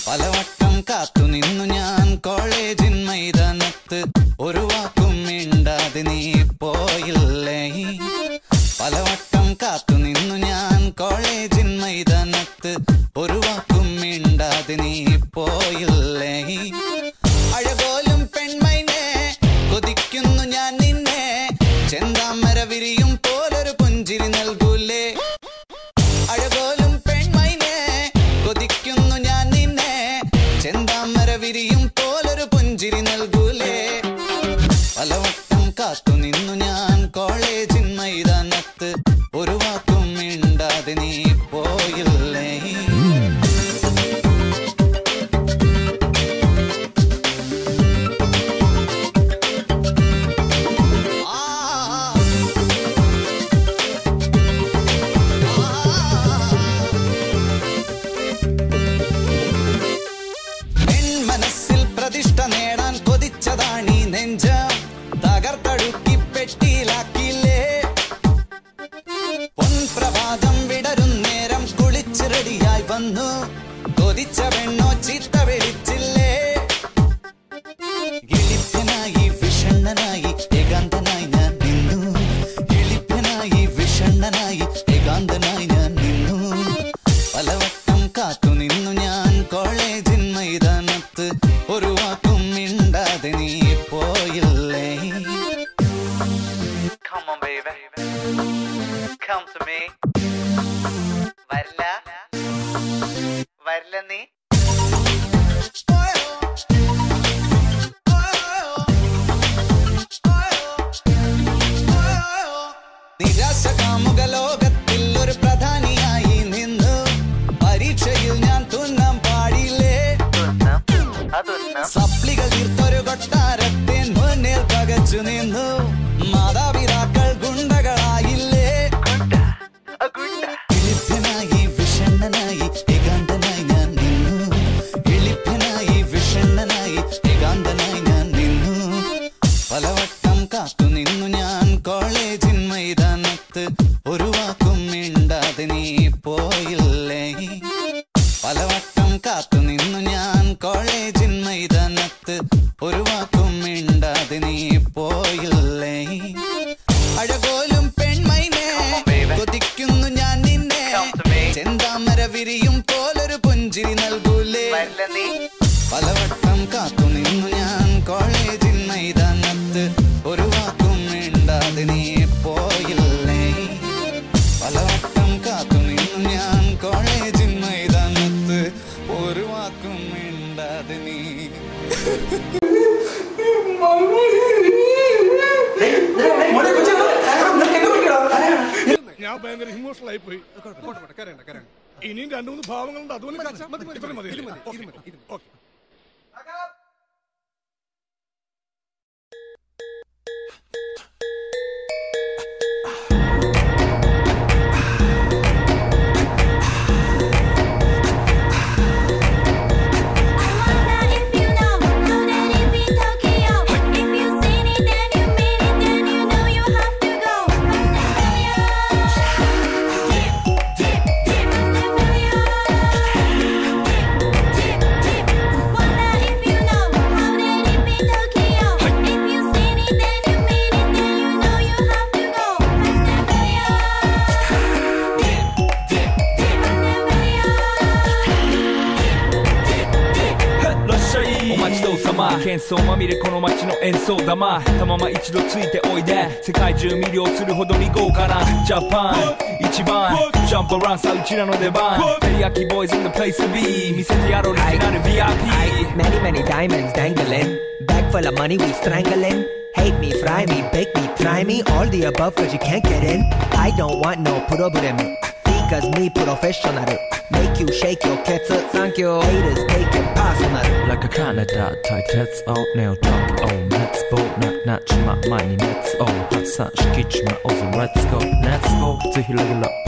പലവട്ടം കാത്തു നിന്നു ഞാൻ കോളേജിൻ മൈതാനത്ത്, ഒരു വാക്കും മിണ്ടാതെ നീ പോയില്ലേ. പലവട്ടം കാത്തു നിന്നു ഞാൻ കോളേജിൻ മൈതാനത്ത്, ഒരു വാക്കും മിണ്ടാതെ നീ പോയില്ലേ. അഴപോലും പെൺമൈനെ കൊതിക്കുന്നു ഞാൻ നിന്നെ, ചെന്താമര വിരിയും പോലൊരു പുഞ്ചിരി നൽകൂലേ. അഴപോലും പെൺമൈനെ കൊതിക്കുന്നു ഞാൻ നിന്നെ, ചെന്താമര വിരിയും പോലൊരു പുഞ്ചിരി നൽകൂലേ. പലവട്ടം കാത്തു നിന്നു ഞാൻ കോളേജിൻ മൈതാനത്ത്, ഒരു വാക്കും മിണ്ടാതെ നീ പോയില്ലേ. മനസ്സിൽ പ്രതിഷ്ഠ നേടാൻ കൊതിച്ചതാണീ നെഞ്ച, തകർത്തടുക്കി പെട്ടിയിലാക്കിയില്ലേ. പൊൻപ്രഭാതം വിടരും നേരം കുളിച്ച് റെഡിയായി വന്നു, കൊതിച്ച പെണ്ണോ ചീത്ത വിളിച്ചില്ലേ. എളിപ്പനായി വിഷണ്ണനായി ഏകാന്തനായി ഞാൻ നിന്നു, എളിപ്പനായി വിഷണ്ണനായി ഏകാന്തനായി ഞാൻ നിന്നു. പലവട്ടം കാത്തു നിന്നു ഞാൻ കോളേജിൻ മൈതാനത്ത്, ഒരു വാക്കും മിണ്ടാതെ നീ പോയില്ലേ. Come on baby, come to me. വരില്ല വരില്ല നീ. നിരാശ കാമുക ലോകത്തിൽ ഒരു പ്രധാനിയായി നിന്നു, പരീക്ഷയിൽ ഞാൻ തുന്നാൻ പാടില്ലേ. സപ്ലികൾ തീർത്തൊരു കൊട്ടാരത്തെ മുന്നിൽ പകച്ചു നിന്നു, മാതാപിതാക്കൾ ഗുണ്ടകളായില്ലേ. എളിപ്പനായി വിഷണ്ണനായി ഏകാന്തനായി ഞാൻ നിന്നു, എളിപ്പനായി വിഷണ്ണനായി ഏകാന്തനായി ഞാൻ നിന്നു. പലവട്ടം കാത്തു നിന്നു ഞാൻ കോളേജിൻ മൈതാനത്ത്, ഒരു വാക്കും മിണ്ടാതെ നീ പോയില്ലേ. പലവട്ടം കാത്തു നിന്നു ഞാൻ കോളേജിൻ മൈതാനത്ത്, ഒരു വാക്കും മിണ്ടാതെ നീ പോയില്ലേ. അഴപോലും പെൺമൈനെ കൊതിക്കുന്നു ഞാൻ നിന്നെ, ചെന്താമര വിരിയും പോലൊരു പുഞ്ചിരി നൽകൂലേ. പലവട്ടം കാത്തു നിന്നു ഞാൻ കോളേജിൻ മൈതാനത്ത്, ഒരു വാക്കും മിണ്ടാതെ നീ പോയില്ലേ. പലവട്ടം കാത്തു നിന്നു ഞാൻ കോളേജിൻ മൈതാനത്ത്, ഒരു വാക്കും മിണ്ടാതെ നീ. ഞാൻ ഭയങ്കര ഇമോഷണൽ ആയി പോയി. ഇനിയും 2-3 ഭാവങ്ങളുണ്ട്, അതുകൊണ്ട് ഇത്രയും മതി. ഓക്കെ.喧騒まみれこの街の演奏玉たまま一度ついておいで世界中魅了するほどに豪華なジャパン一番ジャンプアラウンさうちらの出番テリヤキボーイズ in the place to be 見せてやろうオリジナル VIP Many many diamonds dangling Bag full of money we strangling Hate me, fry me, bake me, try me All the above cause you can't get in I don't want no problem Because me professional Make you shake your kettle Thank you Haters take it personal Like a Canada type that's all nail talk oh let's go なっちま前に let's all 発散しきちまおず let's go ぜひレギュラー